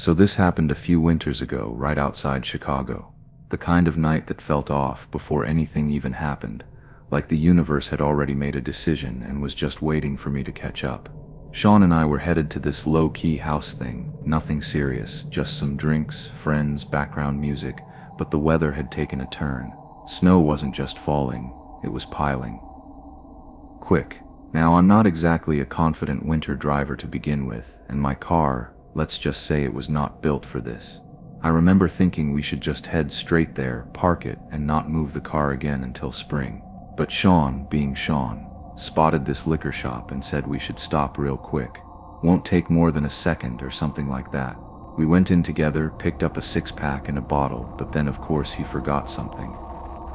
So this happened a few winters ago, right outside Chicago. The kind of night that felt off before anything even happened, like the universe had already made a decision and was just waiting for me to catch up. Sean and I were headed to this low-key house thing, nothing serious, just some drinks, friends, background music, but the weather had taken a turn. Snow wasn't just falling, it was piling. Quick. Now, I'm not exactly a confident winter driver to begin with, and my car, let's just say it was not built for this. I remember thinking we should just head straight there, park it, and not move the car again until spring. But Sean, being Sean, spotted this liquor shop and said we should stop real quick. Won't take more than a second or something like that. We went in together, picked up a six-pack and a bottle, but then of course he forgot something.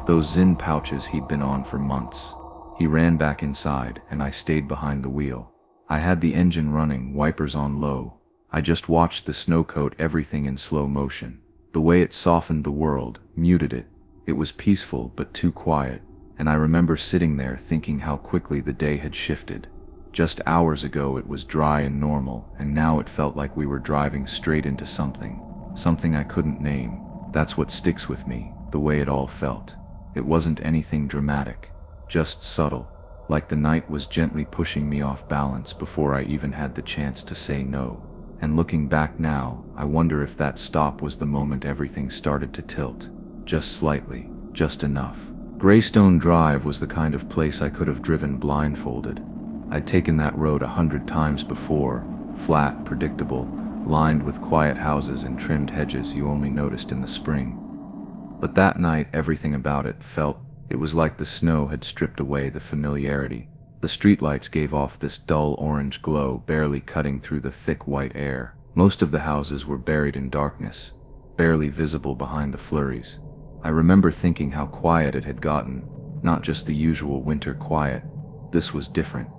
Those Zinn pouches he'd been on for months. He ran back inside, and I stayed behind the wheel. I had the engine running, wipers on low. I just watched the snow coat everything in slow motion. The way it softened the world, muted it. It was peaceful but too quiet, and I remember sitting there thinking how quickly the day had shifted. Just hours ago it was dry and normal, and now it felt like we were driving straight into something I couldn't name. That's what sticks with me, the way it all felt. It wasn't anything dramatic, just subtle, like the night was gently pushing me off balance before I even had the chance to say no. And looking back now, I wonder if that stop was the moment everything started to tilt. Just slightly, just enough. Greystone Drive was the kind of place I could have driven blindfolded. I'd taken that road 100 times before, flat, predictable, lined with quiet houses and trimmed hedges you only noticed in the spring. But that night, everything about it was like the snow had stripped away the familiarity. The streetlights gave off this dull orange glow, barely cutting through the thick white air. Most of the houses were buried in darkness, barely visible behind the flurries. I remember thinking how quiet it had gotten, not just the usual winter quiet. This was different,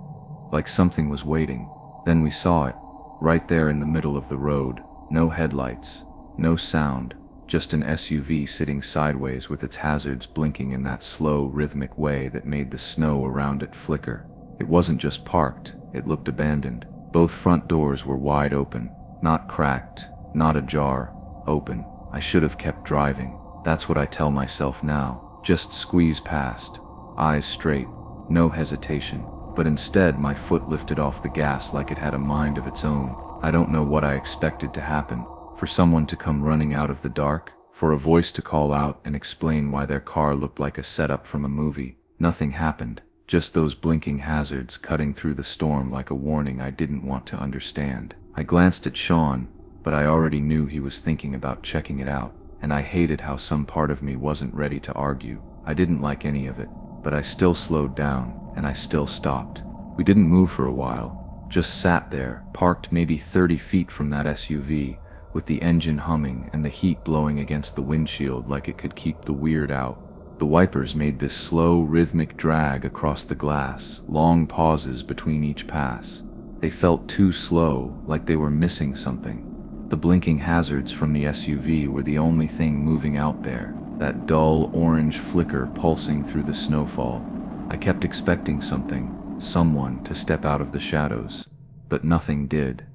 like something was waiting. Then we saw it, right there in the middle of the road. No headlights, no sound, just an SUV sitting sideways with its hazards blinking in that slow, rhythmic way that made the snow around it flicker. It wasn't just parked, it looked abandoned. Both front doors were wide open, not cracked, not ajar, open. I should have kept driving. That's what I tell myself now. Just squeeze past, eyes straight, no hesitation. But instead, my foot lifted off the gas like it had a mind of its own. I don't know what I expected to happen. For someone to come running out of the dark, for a voice to call out and explain why their car looked like a setup from a movie. Nothing happened, just those blinking hazards cutting through the storm like a warning I didn't want to understand. I glanced at Sean, but I already knew he was thinking about checking it out, and I hated how some part of me wasn't ready to argue. I didn't like any of it, but I still slowed down, and I still stopped. We didn't move for a while, just sat there, parked maybe 30 feet from that SUV, with the engine humming and the heat blowing against the windshield like it could keep the weird out. The wipers made this slow, rhythmic drag across the glass, long pauses between each pass. They felt too slow, like they were missing something. The blinking hazards from the SUV were the only thing moving out there, that dull orange flicker pulsing through the snowfall. I kept expecting someone to step out of the shadows, but nothing did.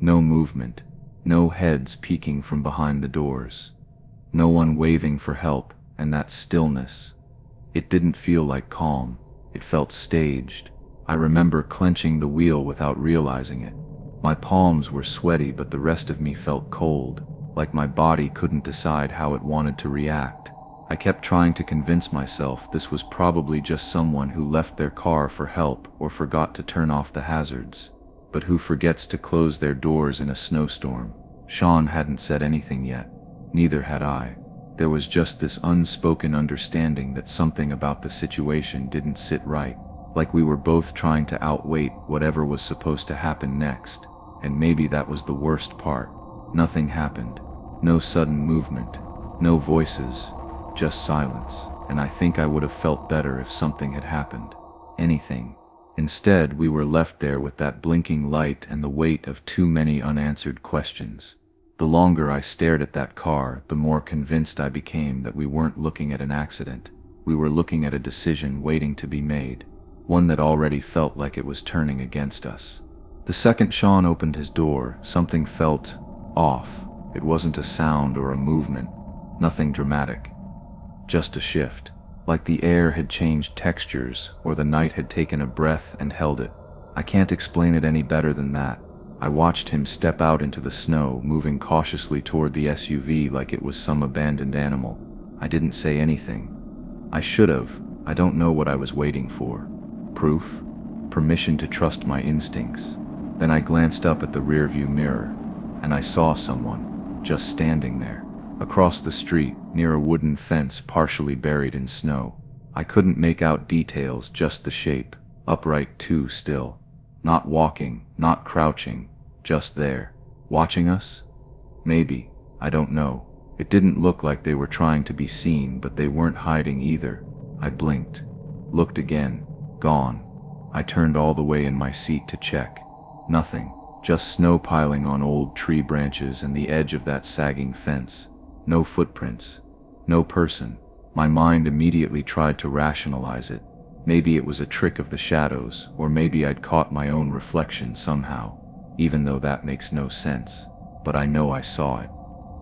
No movement. No heads peeking from behind the doors. No one waving for help, and that stillness. It didn't feel like calm. It felt staged. I remember clenching the wheel without realizing it. My palms were sweaty, but the rest of me felt cold, like my body couldn't decide how it wanted to react. I kept trying to convince myself this was probably just someone who left their car for help or forgot to turn off the hazards. But who forgets to close their doors in a snowstorm? Sean hadn't said anything yet. Neither had I. There was just this unspoken understanding that something about the situation didn't sit right, like we were both trying to outwait whatever was supposed to happen next. And maybe that was the worst part. Nothing happened. No sudden movement. No voices. Just silence. And I think I would have felt better if something had happened. Anything. Instead, we were left there with that blinking light and the weight of too many unanswered questions. The longer I stared at that car, the more convinced I became that we weren't looking at an accident. We were looking at a decision waiting to be made, one that already felt like it was turning against us. The second Sean opened his door, something felt Off. It wasn't a sound or a movement. Nothing dramatic. Just a shift. Like the air had changed textures, or the night had taken a breath and held it. I can't explain it any better than that. I watched him step out into the snow, moving cautiously toward the SUV like it was some abandoned animal. I didn't say anything. I should have. I don't know what I was waiting for. Proof? Permission to trust my instincts. Then I glanced up at the rearview mirror, and I saw someone, just standing there, across the street, near a wooden fence partially buried in snow. I couldn't make out details, just the shape, upright too still. Not walking, not crouching, just there. Watching us? Maybe. I don't know. It didn't look like they were trying to be seen, but they weren't hiding either. I blinked. Looked again. Gone. I turned all the way in my seat to check. Nothing. Just snow piling on old tree branches and the edge of that sagging fence. No footprints. No person. My mind immediately tried to rationalize it. Maybe it was a trick of the shadows, or maybe I'd caught my own reflection somehow, even though that makes no sense. But I know I saw it.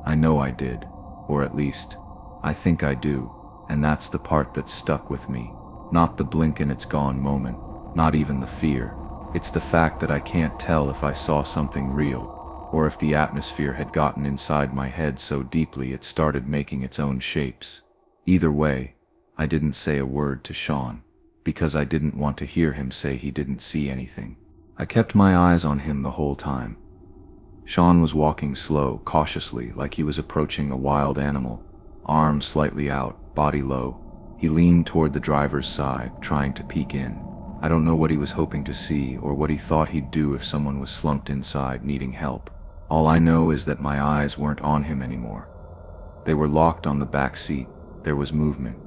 I know I did. Or at least, I think I do. And that's the part that stuck with me. Not the blink and it's gone moment. Not even the fear. It's the fact that I can't tell if I saw something real, or if the atmosphere had gotten inside my head so deeply it started making its own shapes. Either way, I didn't say a word to Sean, because I didn't want to hear him say he didn't see anything. I kept my eyes on him the whole time. Sean was walking slow, cautiously, like he was approaching a wild animal, arms slightly out, body low. He leaned toward the driver's side, trying to peek in. I don't know what he was hoping to see, or what he thought he'd do if someone was slumped inside needing help. All I know is that my eyes weren't on him anymore. They were locked on the back seat. There was movement.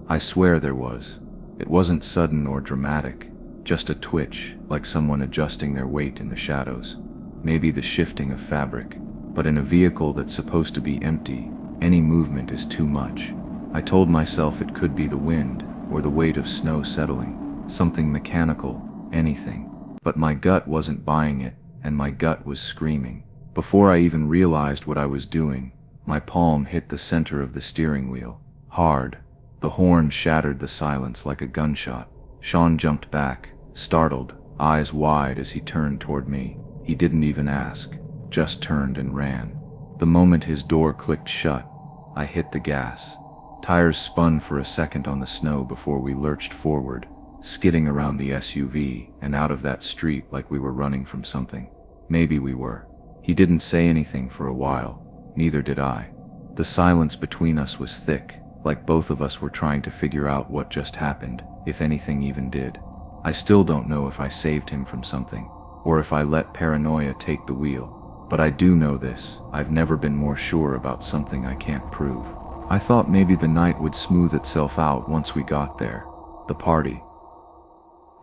I swear there was. It wasn't sudden or dramatic, just a twitch, like someone adjusting their weight in the shadows. Maybe the shifting of fabric. But in a vehicle that's supposed to be empty, any movement is too much. I told myself it could be the wind, or the weight of snow settling. Something mechanical, anything. But my gut wasn't buying it, and my gut was screaming. Before I even realized what I was doing, my palm hit the center of the steering wheel. Hard. The horn shattered the silence like a gunshot. Sean jumped back, startled, eyes wide as he turned toward me. He didn't even ask, just turned and ran. The moment his door clicked shut, I hit the gas. Tires spun for a second on the snow before we lurched forward, skidding around the SUV and out of that street like we were running from something. Maybe we were. He didn't say anything for a while, neither did I. The silence between us was thick, like both of us were trying to figure out what just happened, if anything even did. I still don't know if I saved him from something, or if I let paranoia take the wheel. But I do know this: I've never been more sure about something I can't prove. I thought maybe the night would smooth itself out once we got there. The party.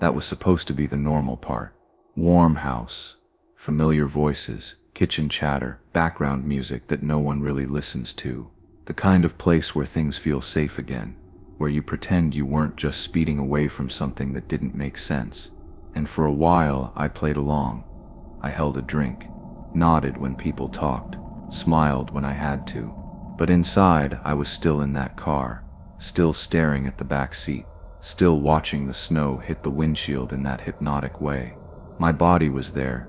That was supposed to be the normal part. Warm house, familiar voices, kitchen chatter, background music that no one really listens to. The kind of place where things feel safe again, where you pretend you weren't just speeding away from something that didn't make sense. And for a while, I played along. I held a drink, nodded when people talked, smiled when I had to. But inside, I was still in that car, still staring at the back seat, still watching the snow hit the windshield in that hypnotic way. My body was there,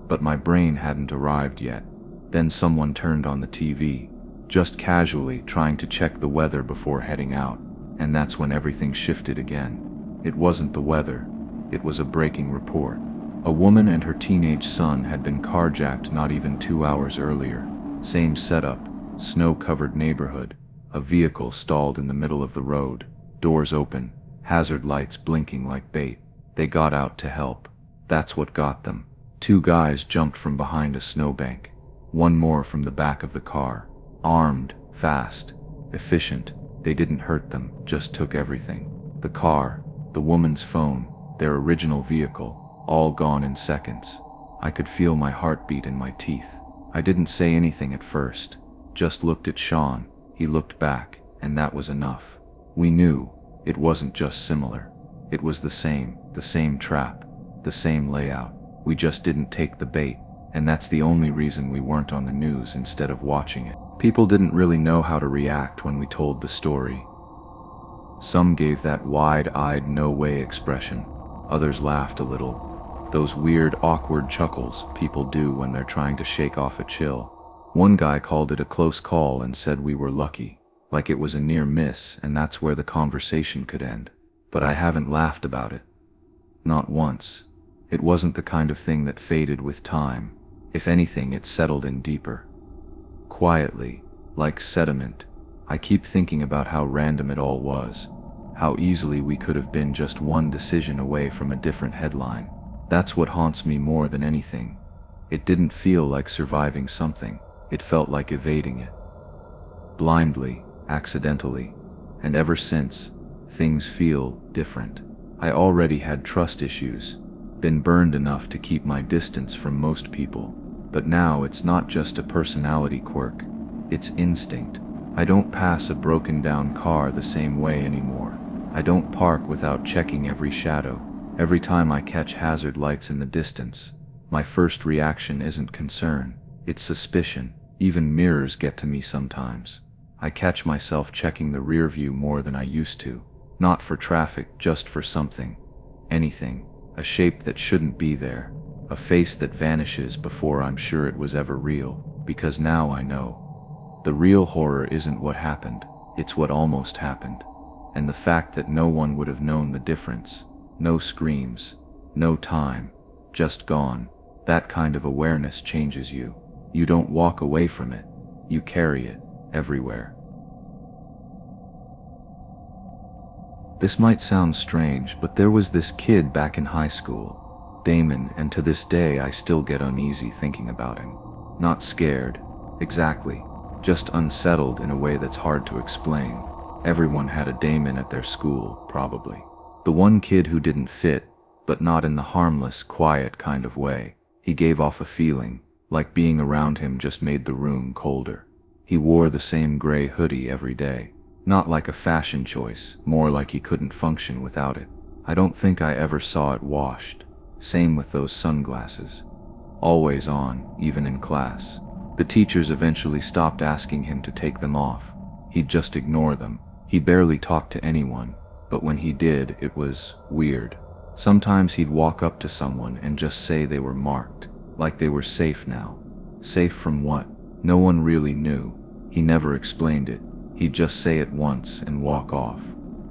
but my brain hadn't arrived yet. Then someone turned on the TV, just casually, trying to check the weather before heading out, and that's when everything shifted again. It wasn't the weather, it was a breaking report. A woman and her teenage son had been carjacked not even 2 hours earlier. Same setup, snow-covered neighborhood, a vehicle stalled in the middle of the road, doors open, hazard lights blinking like bait. They got out to help. That's what got them. 2 guys jumped from behind a snowbank, 1 more from the back of the car. Armed, fast, efficient. They didn't hurt them, just took everything. The car, the woman's phone, their original vehicle, all gone in seconds. I could feel my heartbeat in my teeth. I didn't say anything at first, just looked at Sean. He looked back, and that was enough. We knew it wasn't just similar. It was the same trap, the same layout. We just didn't take the bait. and that's the only reason we weren't on the news instead of watching it. People didn't really know how to react when we told the story. Some gave that wide-eyed no-way expression. Others laughed a little. Those weird, awkward chuckles people do when they're trying to shake off a chill. One guy called it a close call and said we were lucky, like it was a near miss and that's where the conversation could end. But I haven't laughed about it. Not once. It wasn't the kind of thing that faded with time. If anything, it settled in deeper. Quietly, like sediment. I keep thinking about how random it all was. How easily we could have been just one decision away from a different headline. That's what haunts me more than anything. It didn't feel like surviving something. It felt like evading it. Blindly, accidentally. And ever since, things feel different. I already had trust issues. Been burned enough to keep my distance from most people. But now it's not just a personality quirk. It's instinct. I don't pass a broken down car the same way anymore. I don't park without checking every shadow. Every time I catch hazard lights in the distance, my first reaction isn't concern, it's suspicion. Even mirrors get to me sometimes. I catch myself checking the rear view more than I used to. Not for traffic, just for something. Anything. A shape that shouldn't be there. A face that vanishes before I'm sure it was ever real. Because now I know. The real horror isn't what happened, it's what almost happened. And the fact that no one would have known the difference. No screams. No time. Just gone. That kind of awareness changes you. You don't walk away from it. You carry it everywhere. This might sound strange, but there was this kid back in high school, Damon, and to this day I still get uneasy thinking about him. Not scared, exactly, just unsettled in a way that's hard to explain. Everyone had a Damon at their school, probably. The one kid who didn't fit, but not in the harmless, quiet kind of way. He gave off a feeling, like being around him just made the room colder. He wore the same gray hoodie every day. Not like a fashion choice, more like he couldn't function without it. I don't think I ever saw it washed. Same with those sunglasses. Always on, even in class. The teachers eventually stopped asking him to take them off. He'd just ignore them. He barely talked to anyone, but when he did, it was weird. Sometimes he'd walk up to someone and just say they were marked, like they were safe now. Safe from what? No one really knew. He never explained it. He'd just say it once and walk off.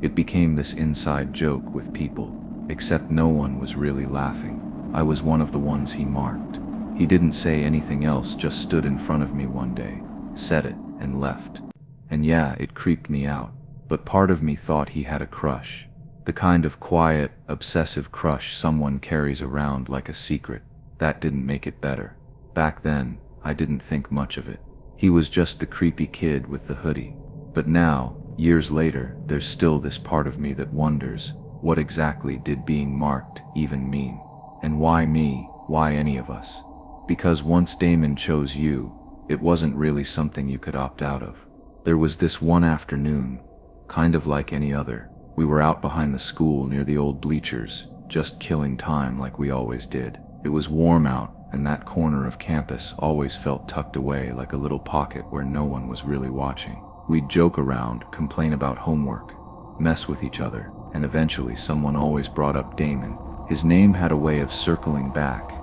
It became this inside joke with people, except no one was really laughing. I was one of the ones he marked. He didn't say anything else, just stood in front of me one day, said it, and left. And yeah, it creeped me out, but part of me thought he had a crush. The kind of quiet, obsessive crush someone carries around like a secret. That didn't make it better. Back then, I didn't think much of it. He was just the creepy kid with the hoodie. But now, years later, there's still this part of me that wonders, what exactly did being marked even mean? And why me? Why any of us? Because once Damon chose you, it wasn't really something you could opt out of. There was this one afternoon, kind of like any other. We were out behind the school near the old bleachers, just killing time like we always did. It was warm out, and that corner of campus always felt tucked away like a little pocket where no one was really watching. We'd joke around, complain about homework, mess with each other, and eventually someone always brought up Damon. His name had a way of circling back,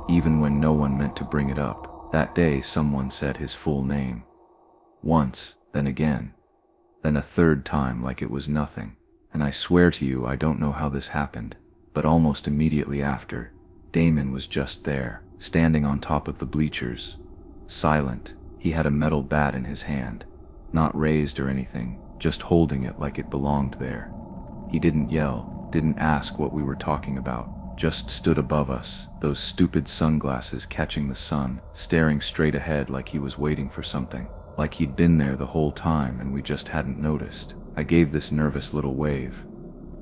even when no one meant to bring it up. That day someone said his full name. Once, then again, then a third time like it was nothing. And I swear to you I don't know how this happened, but almost immediately after, Damon was just there, standing on top of the bleachers. Silent, he had a metal bat in his hand. Not raised or anything, just holding it like it belonged there. He didn't yell, didn't ask what we were talking about, just stood above us, those stupid sunglasses catching the sun, staring straight ahead like he was waiting for something, like he'd been there the whole time and we just hadn't noticed. I gave this nervous little wave.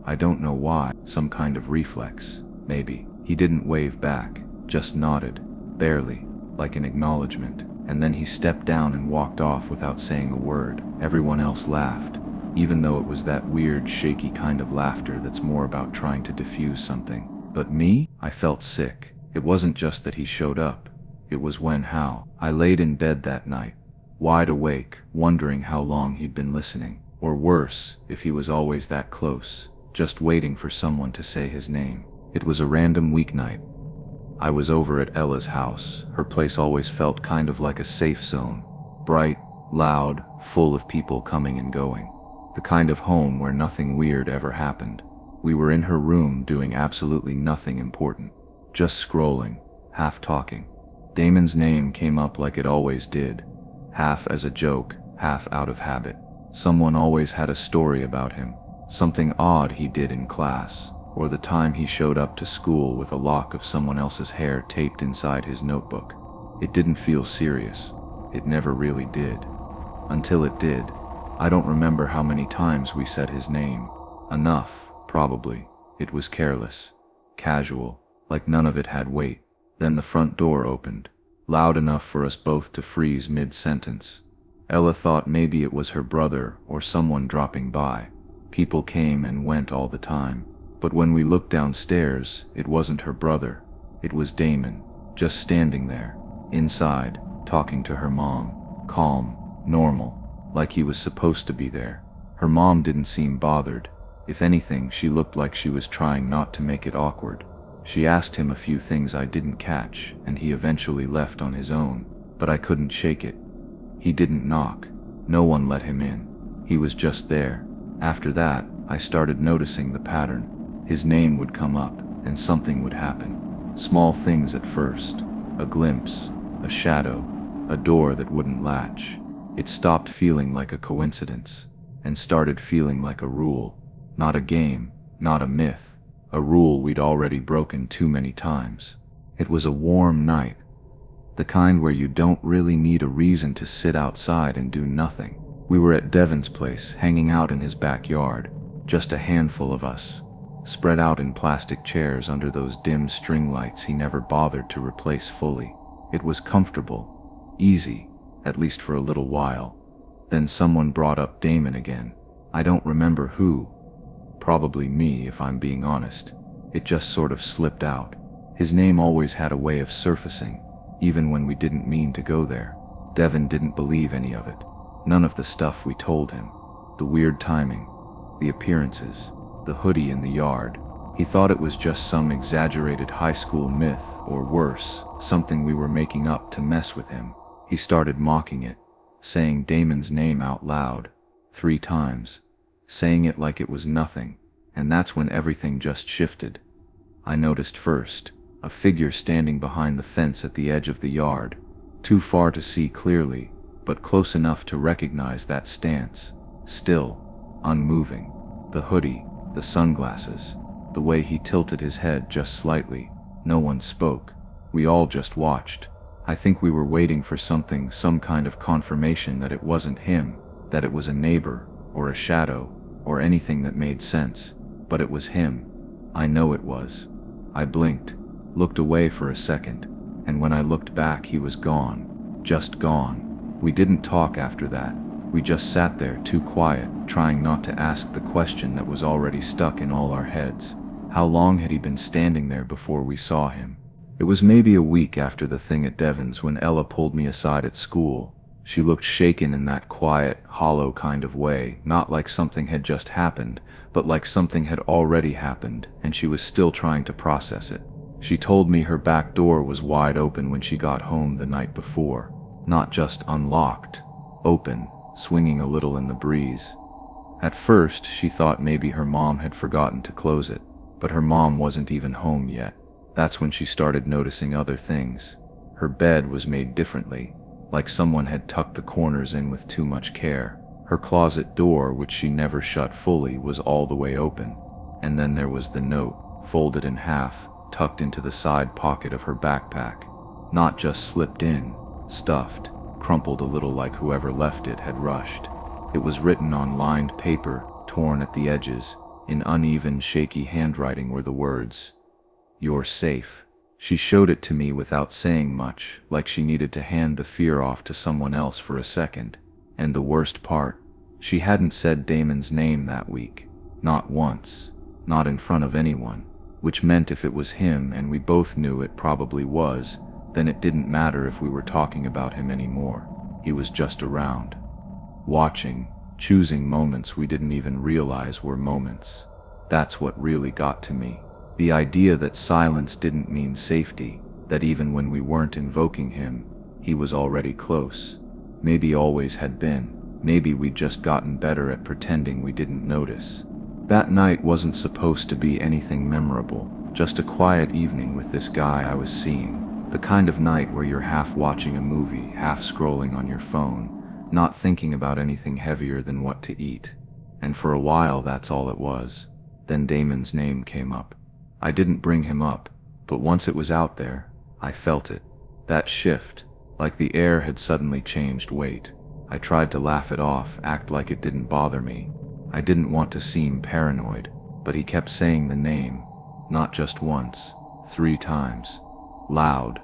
I don't know why, some kind of reflex, maybe. He didn't wave back, just nodded, barely, like an acknowledgement. And then he stepped down and walked off without saying a word. Everyone else laughed, even though it was that weird, shaky kind of laughter that's more about trying to diffuse something. But me? I felt sick. It wasn't just that he showed up. It was how. I laid in bed that night, wide awake, wondering how long he'd been listening. Or worse, if he was always that close, just waiting for someone to say his name. It was a random weeknight. I was over at Ella's house. Her place always felt kind of like a safe zone. Bright, loud, full of people coming and going. The kind of home where nothing weird ever happened. We were in her room doing absolutely nothing important. Just scrolling, half talking. Damon's name came up like it always did. Half as a joke, half out of habit. Someone always had a story about him. Something odd he did in class, or the time he showed up to school with a lock of someone else's hair taped inside his notebook. It didn't feel serious. It never really did. Until it did. I don't remember how many times we said his name. Enough, probably. It was careless. Casual, like none of it had weight. Then the front door opened, loud enough for us both to freeze mid-sentence. Ella thought maybe it was her brother or someone dropping by. People came and went all the time. But when we looked downstairs, it wasn't her brother. It was Damon, just standing there, inside, talking to her mom. Calm, normal, like he was supposed to be there. Her mom didn't seem bothered. If anything, she looked like she was trying not to make it awkward. She asked him a few things I didn't catch, and he eventually left on his own, but I couldn't shake it. He didn't knock. No one let him in. He was just there. After that, I started noticing the pattern. His name would come up, and something would happen. Small things at first. A glimpse, a shadow, a door that wouldn't latch. It stopped feeling like a coincidence, and started feeling like a rule. Not a game, not a myth. A rule we'd already broken too many times. It was a warm night. The kind where you don't really need a reason to sit outside and do nothing. We were at Devin's place, hanging out in his backyard. Just a handful of us, spread out in plastic chairs under those dim string lights he never bothered to replace fully. It was comfortable, easy, at least for a little while. Then someone brought up Damon again. I don't remember who. Probably me, if I'm being honest. It just sort of slipped out. His name always had a way of surfacing, even when we didn't mean to go there. Devin didn't believe any of it. None of the stuff we told him. The weird timing, the appearances, the hoodie in the yard. He thought it was just some exaggerated high school myth, or worse, something we were making up to mess with him. He started mocking it, saying Damon's name out loud, 3 times. Saying it like it was nothing, and that's when everything just shifted. I noticed first, a figure standing behind the fence at the edge of the yard, too far to see clearly, but close enough to recognize that stance. Still, unmoving. The hoodie, the sunglasses, the way he tilted his head just slightly. No one spoke. We all just watched. I think we were waiting for something, some kind of confirmation that it wasn't him, that it was a neighbor, or a shadow, or anything that made sense. But it was him. I know it was. I blinked, looked away for a second, and when I looked back he was gone. Just gone. We didn't talk after that. We just sat there, too quiet, trying not to ask the question that was already stuck in all our heads. How long had he been standing there before we saw him? It was maybe a week after the thing at Devin's when Ella pulled me aside at school. She looked shaken in that quiet, hollow kind of way, not like something had just happened, but like something had already happened, and she was still trying to process it. She told me her back door was wide open when she got home the night before. Not just unlocked, open, swinging a little in the breeze. At first, she thought maybe her mom had forgotten to close it, but her mom wasn't even home yet. That's when she started noticing other things. Her bed was made differently, like someone had tucked the corners in with too much care. Her closet door, which she never shut fully, was all the way open. And then there was the note, folded in half, tucked into the side pocket of her backpack. Not just slipped in, stuffed, crumpled a little like whoever left it had rushed. It was written on lined paper, torn at the edges. In uneven, shaky handwriting were the words, "You're safe." She showed it to me without saying much, like she needed to hand the fear off to someone else for a second. And the worst part, she hadn't said Damon's name that week. Not once. Not in front of anyone. Which meant if it was him, and we both knew it probably was, then it didn't matter if we were talking about him anymore. He was just around, watching, choosing moments we didn't even realize were moments. That's what really got to me. The idea that silence didn't mean safety, that even when we weren't invoking him, he was already close. Maybe always had been. Maybe we'd just gotten better at pretending we didn't notice. That night wasn't supposed to be anything memorable, just a quiet evening with this guy I was seeing. The kind of night where you're half watching a movie, half scrolling on your phone, not thinking about anything heavier than what to eat. And for a while that's all it was. Then Damon's name came up. I didn't bring him up, but once it was out there, I felt it. That shift, like the air had suddenly changed weight. I tried to laugh it off, act like it didn't bother me. I didn't want to seem paranoid, but he kept saying the name, not just once, 3 times. Loud,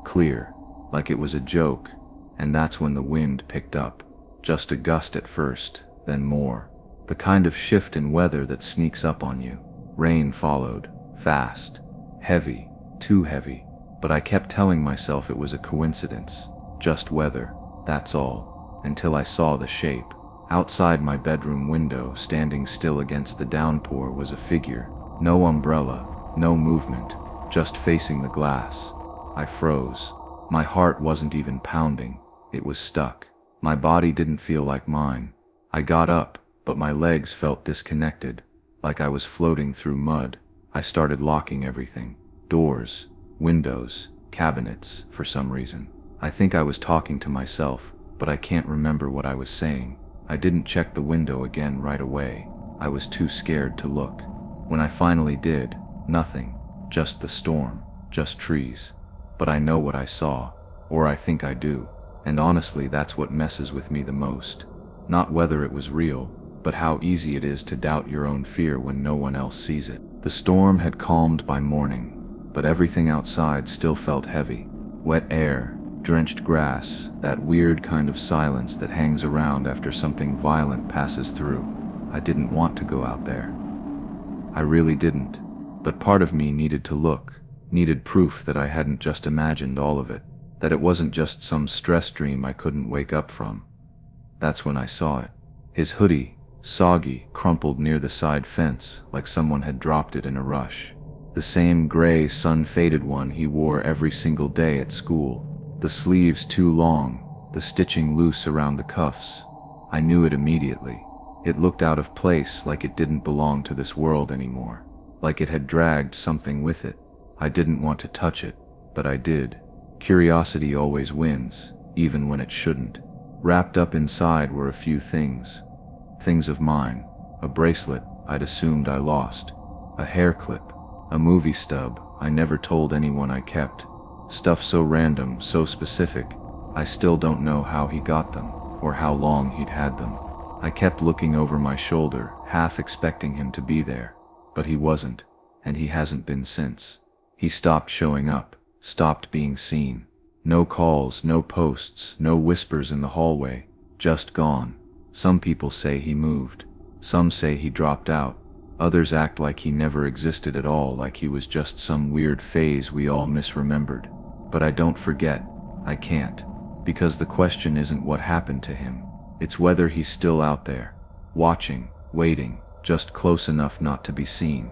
clear, like it was a joke, and that's when the wind picked up. Just a gust at first, then more. The kind of shift in weather that sneaks up on you. Rain followed, fast, heavy, too heavy, but I kept telling myself it was a coincidence, just weather, that's all, until I saw the shape. Outside my bedroom window, standing still against the downpour, was a figure. No umbrella, no movement, just facing the glass. I froze. My heart wasn't even pounding, it was stuck. My body didn't feel like mine. I got up, but my legs felt disconnected, like I was floating through mud. I started locking everything. Doors, windows, cabinets, for some reason. I think I was talking to myself, but I can't remember what I was saying. I didn't check the window again right away. I was too scared to look. When I finally did, nothing. Just the storm, just trees. But I know what I saw, or I think I do. And honestly, that's what messes with me the most. Not whether it was real, but how easy it is to doubt your own fear when no one else sees it. The storm had calmed by morning, but everything outside still felt heavy. Wet air, drenched grass, that weird kind of silence that hangs around after something violent passes through. I didn't want to go out there. I really didn't, but part of me needed to look, needed proof that I hadn't just imagined all of it, that it wasn't just some stress dream I couldn't wake up from. That's when I saw it. His hoodie, soggy, crumpled near the side fence, like someone had dropped it in a rush. The same gray, sun-faded one he wore every single day at school. The sleeves too long, the stitching loose around the cuffs. I knew it immediately. It looked out of place, like it didn't belong to this world anymore. Like it had dragged something with it. I didn't want to touch it, but I did. Curiosity always wins, even when it shouldn't. Wrapped up inside were a few things. Things of mine. A bracelet I'd assumed I lost. A hair clip. A movie stub I never told anyone I kept. Stuff so random, so specific, I still don't know how he got them, or how long he'd had them. I kept looking over my shoulder, half expecting him to be there. But he wasn't, and he hasn't been since. He stopped showing up, stopped being seen. No calls, no posts, no whispers in the hallway, just gone. Some people say he moved. Some say he dropped out. Others act like he never existed at all, like he was just some weird phase we all misremembered. But I don't forget. I can't. Because the question isn't what happened to him. It's whether he's still out there, watching, waiting, just close enough not to be seen.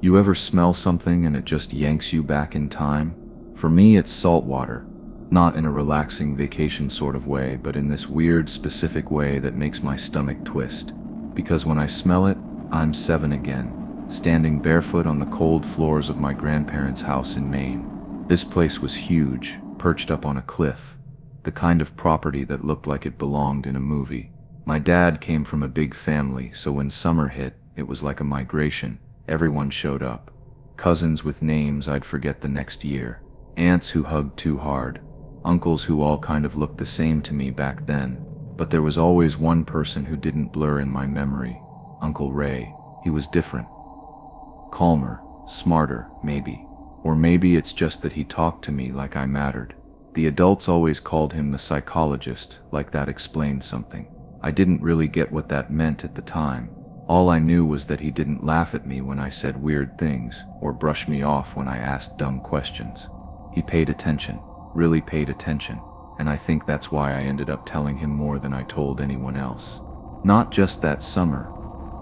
You ever smell something and it just yanks you back in time? For me, it's salt water. Not in a relaxing vacation sort of way, but in this weird, specific way that makes my stomach twist. Because when I smell it, I'm 7 again, standing barefoot on the cold floors of my grandparents' house in Maine. This place was huge, perched up on a cliff, the kind of property that looked like it belonged in a movie. My dad came from a big family, so when summer hit, it was like a migration. Everyone showed up. Cousins with names I'd forget the next year. Aunts who hugged too hard. Uncles who all kind of looked the same to me back then. But there was always one person who didn't blur in my memory. Uncle Ray. He was different. Calmer, smarter, maybe. Or maybe it's just that he talked to me like I mattered. The adults always called him the psychologist, like that explained something. I didn't really get what that meant at the time. All I knew was that he didn't laugh at me when I said weird things, or brush me off when I asked dumb questions. He paid attention, really paid attention, and I think that's why I ended up telling him more than I told anyone else. Not just that summer.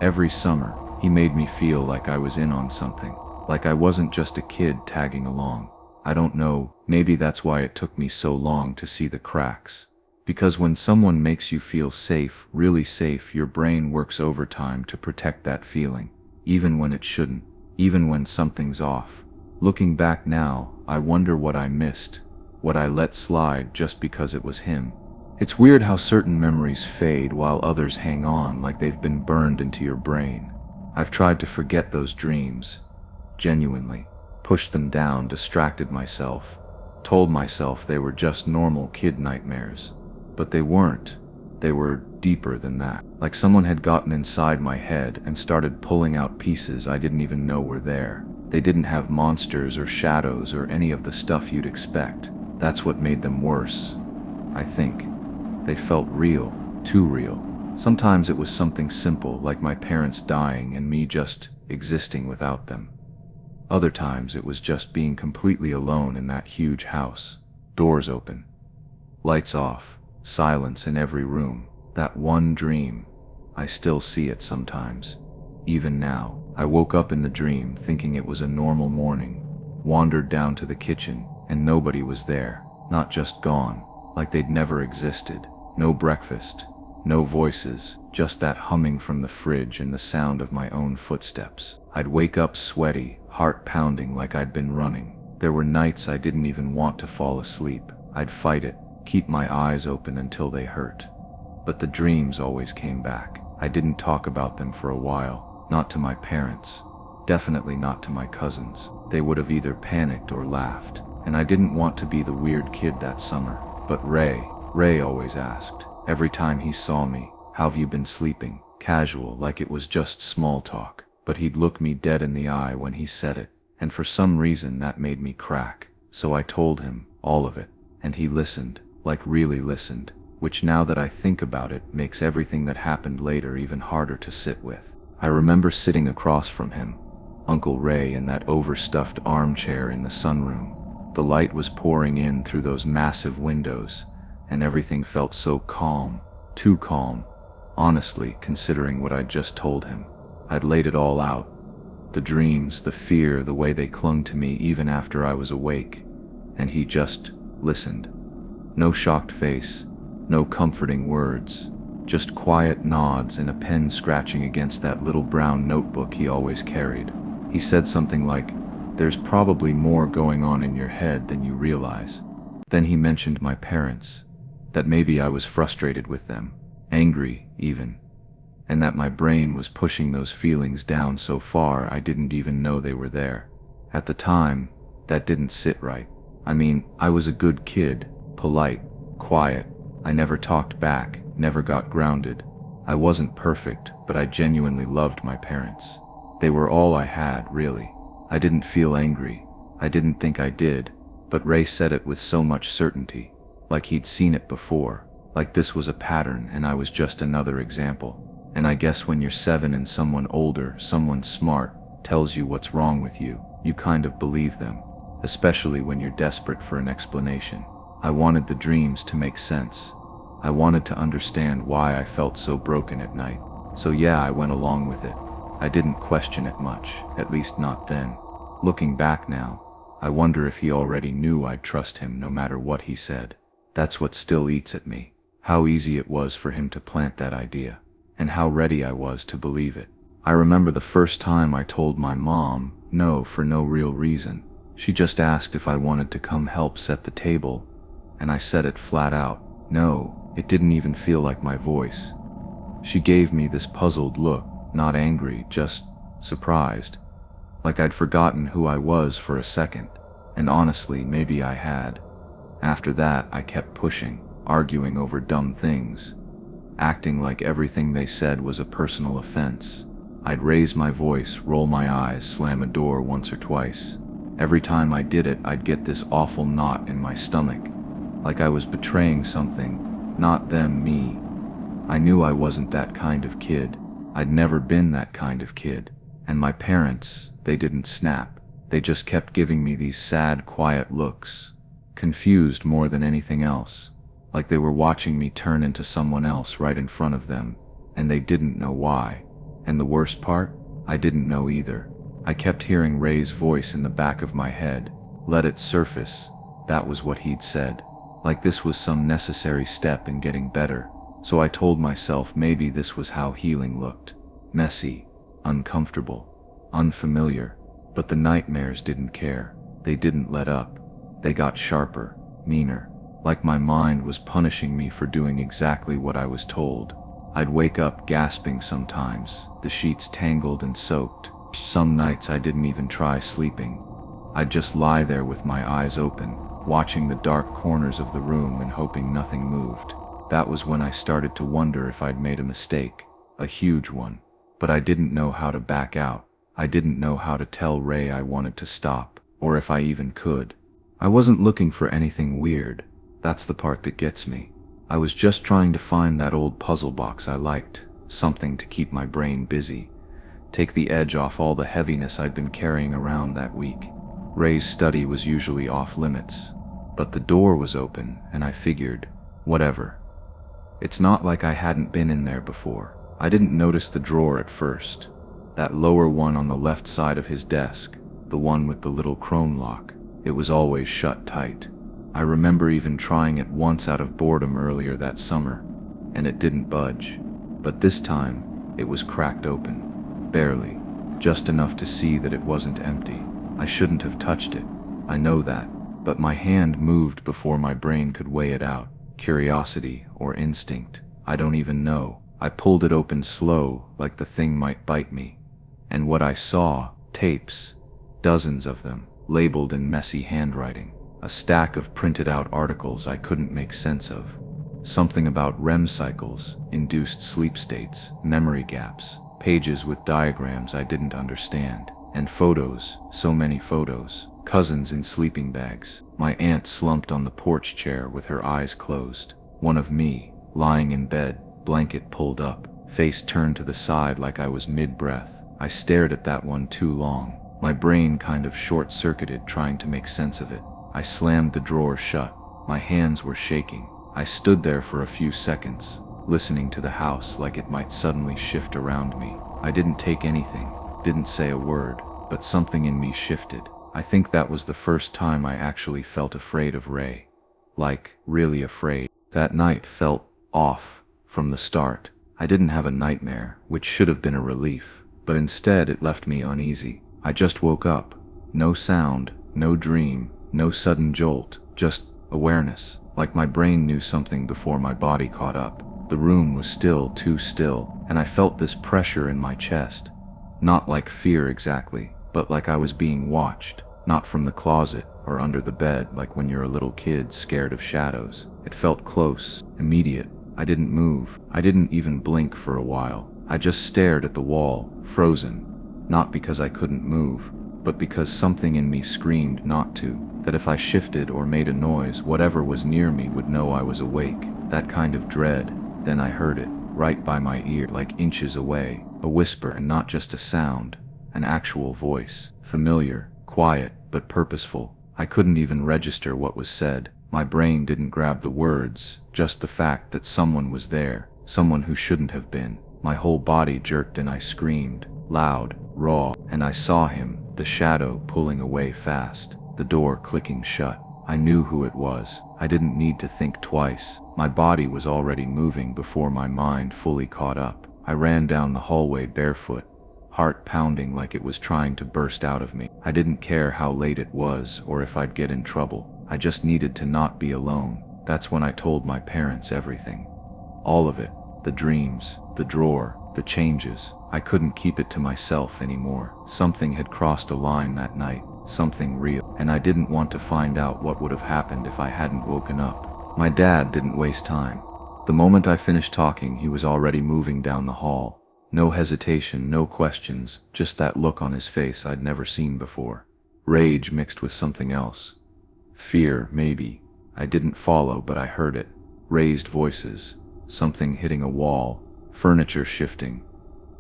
Every summer, he made me feel like I was in on something, like I wasn't just a kid tagging along. I don't know, maybe that's why it took me so long to see the cracks. Because when someone makes you feel safe, really safe, your brain works overtime to protect that feeling, even when it shouldn't, even when something's off. Looking back now, I wonder what I missed, what I let slide just because it was him. It's weird how certain memories fade while others hang on like they've been burned into your brain. I've tried to forget those dreams, genuinely, pushed them down, distracted myself, told myself they were just normal kid nightmares. But they weren't. They were deeper than that. Like someone had gotten inside my head and started pulling out pieces I didn't even know were there. They didn't have monsters or shadows or any of the stuff you'd expect. That's what made them worse, I think. They felt real, too real. Sometimes it was something simple, like my parents dying and me just existing without them. Other times it was just being completely alone in that huge house. Doors open, lights off, silence in every room. That one dream. I still see it sometimes. Even now, I woke up in the dream thinking it was a normal morning, wandered down to the kitchen, and nobody was there. Not just gone, like they'd never existed. No breakfast, no voices, just that humming from the fridge and the sound of my own footsteps. I'd wake up sweaty, heart pounding like I'd been running. There were nights I didn't even want to fall asleep. I'd fight it, keep my eyes open until they hurt. But the dreams always came back. I didn't talk about them for a while, not to my parents, definitely not to my cousins. They would have either panicked or laughed, and I didn't want to be the weird kid that summer. But Ray always asked, every time he saw me, "How've you been sleeping?" Casual, like it was just small talk. But he'd look me dead in the eye when he said it, and for some reason that made me crack. So I told him, all of it, and he listened, like really listened, which now that I think about it makes everything that happened later even harder to sit with. I remember sitting across from him, Uncle Ray, in that overstuffed armchair in the sunroom. The light was pouring in through those massive windows, and everything felt so calm, too calm. Honestly, considering what I'd just told him, I'd laid it all out. The dreams, the fear, the way they clung to me even after I was awake. And he just listened. No shocked face, no comforting words, just quiet nods and a pen scratching against that little brown notebook he always carried. He said something like, "There's probably more going on in your head than you realize." Then he mentioned my parents, that maybe I was frustrated with them, angry even, and that my brain was pushing those feelings down so far I didn't even know they were there. At the time, that didn't sit right. I mean, I was a good kid, polite, quiet. I never talked back, never got grounded. I wasn't perfect, but I genuinely loved my parents. They were all I had, really. I didn't feel angry. I didn't think I did, but Ray said it with so much certainty, like he'd seen it before, like this was a pattern and I was just another example. And I guess when you're 7 and someone older, someone smart, tells you what's wrong with you, you kind of believe them, especially when you're desperate for an explanation. I wanted the dreams to make sense. I wanted to understand why I felt so broken at night. So yeah, I went along with it. I didn't question it much, at least not then. Looking back now, I wonder if he already knew I'd trust him no matter what he said. That's what still eats at me. How easy it was for him to plant that idea, and how ready I was to believe it. I remember the first time I told my mom no for no real reason. She just asked if I wanted to come help set the table, and I said it flat out. No, it didn't even feel like my voice. She gave me this puzzled look, not angry, just surprised, like I'd forgotten who I was for a second, and honestly, maybe I had. After that, I kept pushing, arguing over dumb things, acting like everything they said was a personal offense. I'd raise my voice, roll my eyes, slam a door once or twice. Every time I did it, I'd get this awful knot in my stomach, like I was betraying something, not them, me. I knew I wasn't that kind of kid, I'd never been that kind of kid. And my parents, they didn't snap. They just kept giving me these sad, quiet looks, confused more than anything else, like they were watching me turn into someone else right in front of them, and they didn't know why. And the worst part? I didn't know either. I kept hearing Ray's voice in the back of my head. Let it surface. That was what he'd said. Like this was some necessary step in getting better. So I told myself maybe this was how healing looked. Messy, uncomfortable, unfamiliar. But the nightmares didn't care. They didn't let up. They got sharper, meaner, like my mind was punishing me for doing exactly what I was told. I'd wake up gasping sometimes, the sheets tangled and soaked. Some nights I didn't even try sleeping. I'd just lie there with my eyes open, watching the dark corners of the room and hoping nothing moved. That was when I started to wonder if I'd made a mistake, a huge one. But I didn't know how to back out. I didn't know how to tell Ray I wanted to stop, or if I even could. I wasn't looking for anything weird. That's the part that gets me. I was just trying to find that old puzzle box I liked, something to keep my brain busy, take the edge off all the heaviness I'd been carrying around that week. Ray's study was usually off limits, but the door was open, and I figured, whatever. It's not like I hadn't been in there before. I didn't notice the drawer at first. That lower one on the left side of his desk, the one with the little chrome lock, it was always shut tight. I remember even trying it once out of boredom earlier that summer, and it didn't budge. But this time, it was cracked open. Barely. Just enough to see that it wasn't empty. I shouldn't have touched it. I know that. But my hand moved before my brain could weigh it out. Curiosity or instinct. I don't even know. I pulled it open slow, like the thing might bite me. And what I saw, tapes, dozens of them, labeled in messy handwriting. A stack of printed out articles I couldn't make sense of. Something about REM cycles, induced sleep states, memory gaps, pages with diagrams I didn't understand, and photos, so many photos, cousins in sleeping bags, my aunt slumped on the porch chair with her eyes closed, one of me, lying in bed, blanket pulled up, face turned to the side like I was mid-breath. I stared at that one too long. My brain kind of short-circuited trying to make sense of it. I slammed the drawer shut. My hands were shaking. I stood there for a few seconds, listening to the house like it might suddenly shift around me. I didn't take anything, didn't say a word, but something in me shifted. I think that was the first time I actually felt afraid of Ray. Like, really afraid. That night felt off from the start. I didn't have a nightmare, which should have been a relief, but instead it left me uneasy. I just woke up. No sound, no dream, no sudden jolt, just awareness. Like my brain knew something before my body caught up. The room was still, too still, and I felt this pressure in my chest. Not like fear exactly, but like I was being watched. Not from the closet or under the bed like when you're a little kid scared of shadows. It felt close, immediate. I didn't move. I didn't even blink for a while. I just stared at the wall, frozen. Not because I couldn't move, but because something in me screamed not to. That if I shifted or made a noise, whatever was near me would know I was awake. That kind of dread. Then I heard it, right by my ear, like inches away. A whisper, and not just a sound. An actual voice. Familiar, quiet, but purposeful. I couldn't even register what was said. My brain didn't grab the words, just the fact that someone was there. Someone who shouldn't have been. My whole body jerked and I screamed. Loud, raw, and I saw him, the shadow pulling away fast. The door clicking shut. I knew who it was. I didn't need to think twice. My body was already moving before my mind fully caught up. I ran down the hallway barefoot, heart pounding like it was trying to burst out of me. I didn't care how late it was or if I'd get in trouble. I just needed to not be alone. That's when I told my parents everything. All of it. The dreams, the drawer, the changes. I couldn't keep it to myself anymore. Something had crossed a line that night. Something real, and I didn't want to find out what would have happened if I hadn't woken up. My dad didn't waste time. The moment I finished talking, he was already moving down the hall. No hesitation, no questions, just that look on his face I'd never seen before. Rage mixed with something else. Fear, maybe. I didn't follow, but I heard it. Raised voices, something hitting a wall, furniture shifting.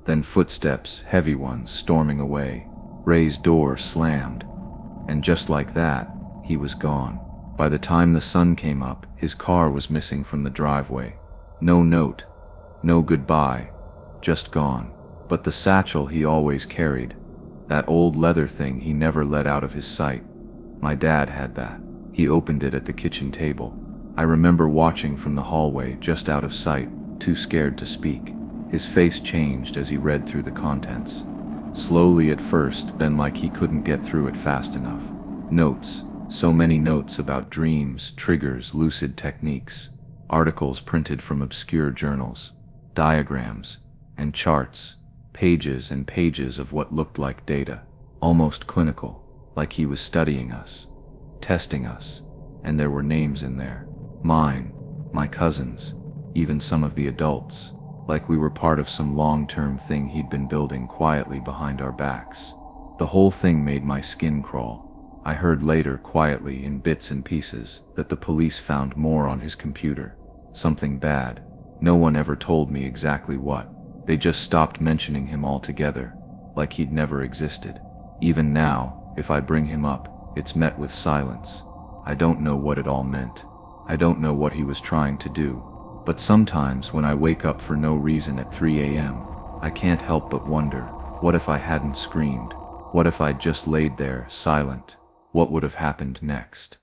Then footsteps, heavy ones, storming away. Ray's door slammed. And just like that, he was gone. By the time the sun came up, his car was missing from the driveway. No note, no goodbye, just gone. But the satchel he always carried, that old leather thing he never let out of his sight, my dad had that. He opened it at the kitchen table. I remember watching from the hallway, just out of sight, too scared to speak. His face changed as he read through the contents. Slowly at first, then like he couldn't get through it fast enough. Notes, so many notes about dreams, triggers, lucid techniques. Articles printed from obscure journals. Diagrams and charts. Pages and pages of what looked like data. Almost clinical, like he was studying us, testing us. And there were names in there. Mine, my cousins, even some of the adults. Like we were part of some long-term thing he'd been building quietly behind our backs. The whole thing made my skin crawl. I heard later, quietly, in bits and pieces, that the police found more on his computer. Something bad. No one ever told me exactly what. They just stopped mentioning him altogether, like he'd never existed. Even now, if I bring him up, it's met with silence. I don't know what it all meant. I don't know what he was trying to do. But sometimes when I wake up for no reason at 3 a.m., I can't help but wonder, what if I hadn't screamed? What if I'd just laid there, silent? What would have happened next?